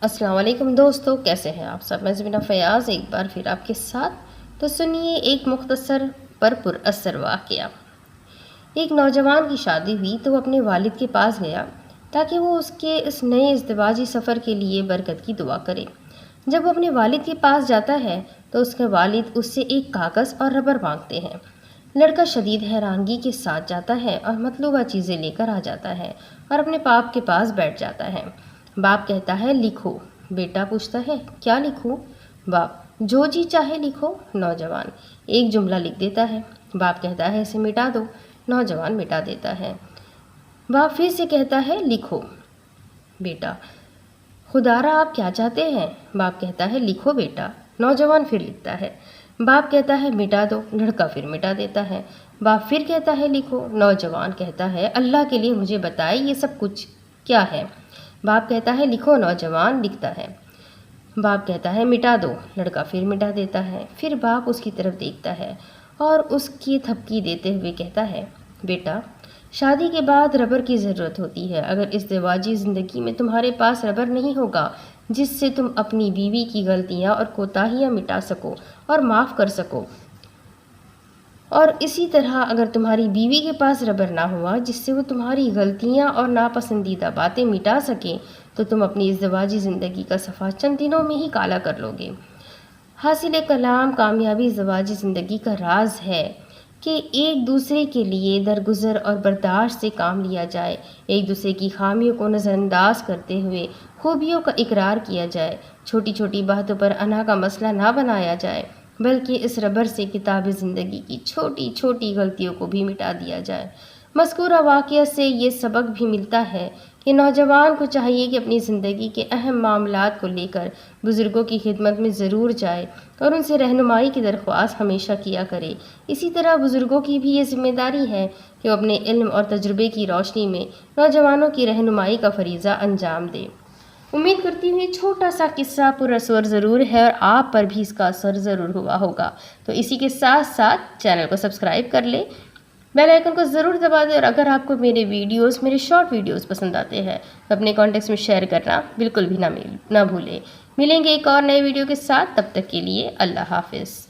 السلام علیکم دوستو، کیسے ہیں آپ سب؟ میں زمینہ فیاض ایک بار پھر آپ کے ساتھ۔ تو سنیے ایک مختصر پر اثر واقعہ۔ ایک نوجوان کی شادی ہوئی تو وہ اپنے والد کے پاس گیا تاکہ وہ اس کے اس نئے ازدواجی سفر کے لیے برکت کی دعا کرے۔ جب وہ اپنے والد کے پاس جاتا ہے تو اس کے والد اس سے ایک کاغذ اور ربر مانگتے ہیں۔ لڑکا شدید حیرانگی کے ساتھ جاتا ہے اور مطلوبہ چیزیں لے کر آ جاتا ہے اور اپنے باپ کے پاس بیٹھ جاتا ہے۔ باپ کہتا ہے لکھو۔ بیٹا پوچھتا ہے کیا لکھوں؟ باپ جو جی چاہے لکھو۔ نوجوان ایک جملہ لکھ دیتا ہے۔ باپ کہتا ہے اسے مٹا دو۔ نوجوان مٹا دیتا ہے۔ باپ پھر سے کہتا ہے لکھو۔ بیٹا خدا را آپ کیا چاہتے ہیں؟ باپ کہتا ہے لکھو بیٹا۔ نوجوان پھر لکھتا ہے۔ باپ کہتا ہے مٹا دو۔ لڑکا پھر مٹا دیتا ہے۔ باپ پھر کہتا ہے لکھو۔ نوجوان کہتا ہے اللہ کے لیے مجھے بتائے یہ سب کچھ کیا ہے؟ باپ کہتا ہے لکھو۔ نوجوان لکھتا ہے۔ باپ کہتا ہے مٹا دو۔ لڑکا پھر مٹا دیتا ہے۔ پھر باپ اس کی طرف دیکھتا ہے اور اس کی تھپکی دیتے ہوئے کہتا ہے بیٹا شادی کے بعد ربر کی ضرورت ہوتی ہے۔ اگر ازدواجی زندگی میں تمہارے پاس ربر نہیں ہوگا جس سے تم اپنی بیوی کی غلطیاں اور کوتاہیاں مٹا سکو اور معاف کر سکو، اور اسی طرح اگر تمہاری بیوی کے پاس ربر نہ ہوا جس سے وہ تمہاری غلطیاں اور ناپسندیدہ باتیں مٹا سکے، تو تم اپنی ازدواجی زندگی کا صفحہ چند دنوں میں ہی کالا کر لو گے۔ حاصل کلام کامیابی ازدواجی زندگی کا راز ہے کہ ایک دوسرے کے لیے درگزر اور برداشت سے کام لیا جائے، ایک دوسرے کی خامیوں کو نظر انداز کرتے ہوئے خوبیوں کا اقرار کیا جائے، چھوٹی چھوٹی باتوں پر انا کا مسئلہ نہ بنایا جائے، بلکہ اس ربر سے کتاب زندگی کی چھوٹی چھوٹی غلطیوں کو بھی مٹا دیا جائے۔ مذکورہ واقعہ سے یہ سبق بھی ملتا ہے کہ نوجوان کو چاہیے کہ اپنی زندگی کے اہم معاملات کو لے کر بزرگوں کی خدمت میں ضرور جائے اور ان سے رہنمائی کی درخواست ہمیشہ کیا کرے۔ اسی طرح بزرگوں کی بھی یہ ذمہ داری ہے کہ وہ اپنے علم اور تجربے کی روشنی میں نوجوانوں کی رہنمائی کا فریضہ انجام دیں۔ امید کرتی ہوں یہ چھوٹا سا قصہ پر اثر ضرور ہے اور آپ پر بھی اس کا اثر ضرور ہوا ہوگا۔ تو اسی کے ساتھ ساتھ چینل کو سبسکرائب کر لیں، بیل آئیکن کو ضرور دبا دیں، اور اگر آپ کو میرے شارٹ ویڈیوز پسند آتے ہیں تو اپنے کانٹیکٹس میں شیئر کرنا بالکل بھی نہ بھولیں۔ ملیں گے ایک اور نئے ویڈیو کے ساتھ، تب تک کے لیے اللہ حافظ۔